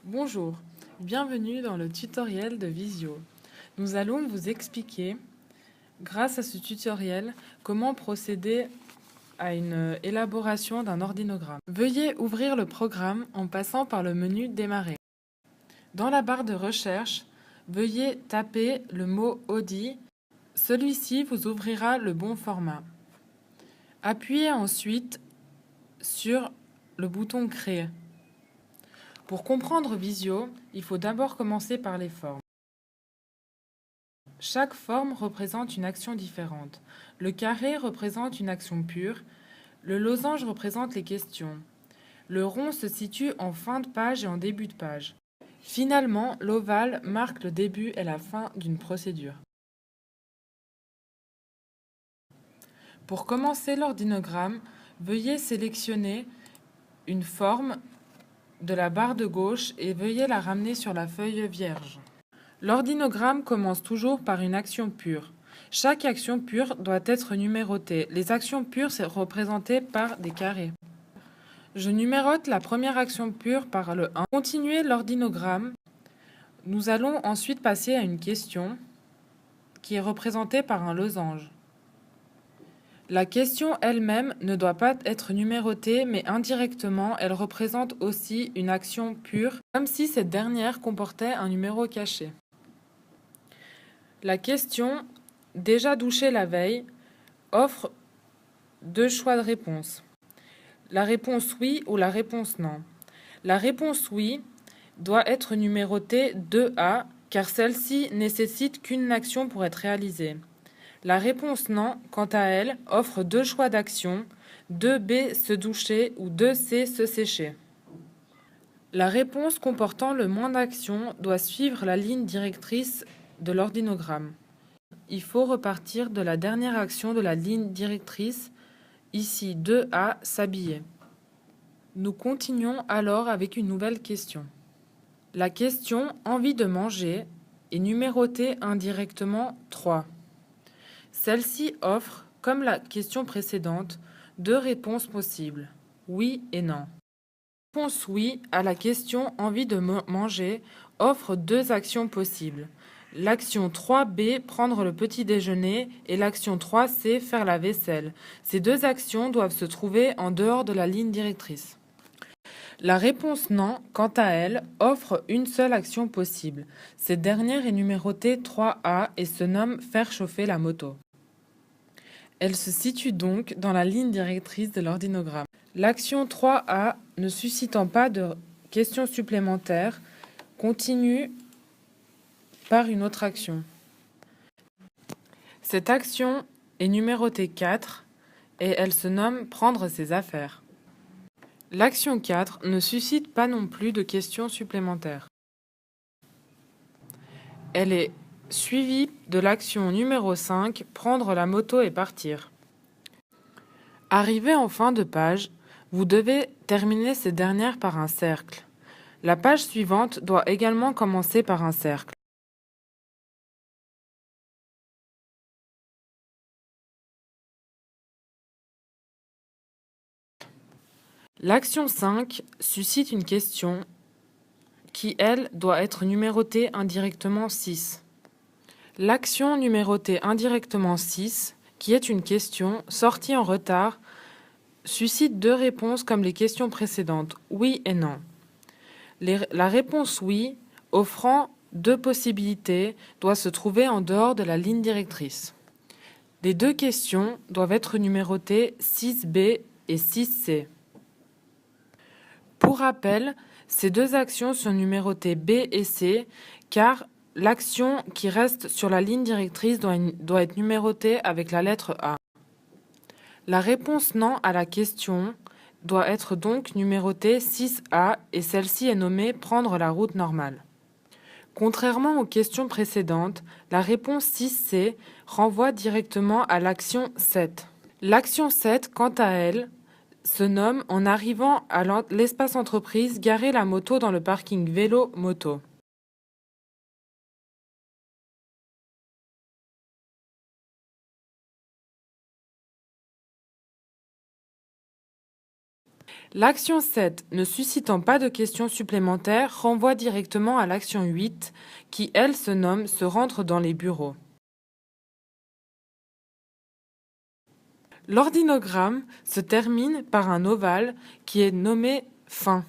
Bonjour, bienvenue dans le tutoriel de Visio. Nous allons vous expliquer, grâce à ce tutoriel, comment procéder à une élaboration d'un ordinogramme. Veuillez ouvrir le programme en passant par le menu Démarrer. Dans la barre de recherche, veuillez taper le mot Audi. Celui-ci vous ouvrira le bon format. Appuyez ensuite sur le bouton Créer. Pour comprendre Visio, il faut d'abord commencer par les formes. Chaque forme représente une action différente. Le carré représente une action pure. Le losange représente les questions. Le rond se situe en fin de page et en début de page. Finalement, l'ovale marque le début et la fin d'une procédure. Pour commencer l'ordinogramme, veuillez sélectionner une forme de la barre de gauche et veuillez la ramener sur la feuille vierge. L'ordinogramme commence toujours par une action pure. Chaque action pure doit être numérotée. Les actions pures sont représentées par des carrés. Je numérote la première action pure par le 1. Pour continuer l'ordinogramme, nous allons ensuite passer à une question qui est représentée par un losange. La question elle-même ne doit pas être numérotée, mais indirectement, elle représente aussi une action pure, comme si cette dernière comportait un numéro caché. La question, déjà douchée la veille, offre deux choix de réponse. La réponse oui ou la réponse non. La réponse oui doit être numérotée 2A car celle-ci nécessite qu'une action pour être réalisée. La réponse non, quant à elle, offre deux choix d'action, 2B se doucher ou 2C se sécher. La réponse comportant le moins d'actions doit suivre la ligne directrice de l'ordinogramme. Il faut repartir de la dernière action de la ligne directrice, ici 2A, s'habiller. Nous continuons alors avec une nouvelle question. La question « Envie de manger » est numérotée indirectement 3. Celle-ci offre, comme la question précédente, deux réponses possibles, oui et non. La réponse oui à la question « Envie de manger » offre deux actions possibles. L'action 3B, prendre le petit déjeuner, et l'action 3C, faire la vaisselle. Ces deux actions doivent se trouver en dehors de la ligne directrice. La réponse non, quant à elle, offre une seule action possible. Cette dernière est numérotée 3A et se nomme faire chauffer la moto. Elle se situe donc dans la ligne directrice de l'ordinogramme. L'action 3A, ne suscitant pas de questions supplémentaires, continue par une autre action. Cette action est numérotée 4 et elle se nomme prendre ses affaires. L'action 4 ne suscite pas non plus de questions supplémentaires. Elle est suivie de l'action numéro 5, prendre la moto et partir. Arrivé en fin de page, vous devez terminer ces dernières par un cercle. La page suivante doit également commencer par un cercle. L'action 5 suscite une question qui, elle, doit être numérotée indirectement 6. L'action numérotée indirectement 6, qui est une question sortie en retard, suscite deux réponses comme les questions précédentes, oui et non. La réponse oui, offrant deux possibilités, doit se trouver en dehors de la ligne directrice. Les deux questions doivent être numérotées 6B et 6C. Pour rappel, ces deux actions sont numérotées B et C car l'action qui reste sur la ligne directrice doit être numérotée avec la lettre A. La réponse non à la question doit être donc numérotée 6A et celle-ci est nommée prendre la route normale. Contrairement aux questions précédentes, la réponse 6C renvoie directement à l'action 7. L'action 7, quant à elle, se nomme en arrivant à l'espace entreprise, garer la moto dans le parking vélo-moto. L'action 7, ne suscitant pas de questions supplémentaires, renvoie directement à l'action 8, qui, elle, se nomme « Se rendre dans les bureaux ». L'ordinogramme se termine par un ovale qui est nommé « fin ».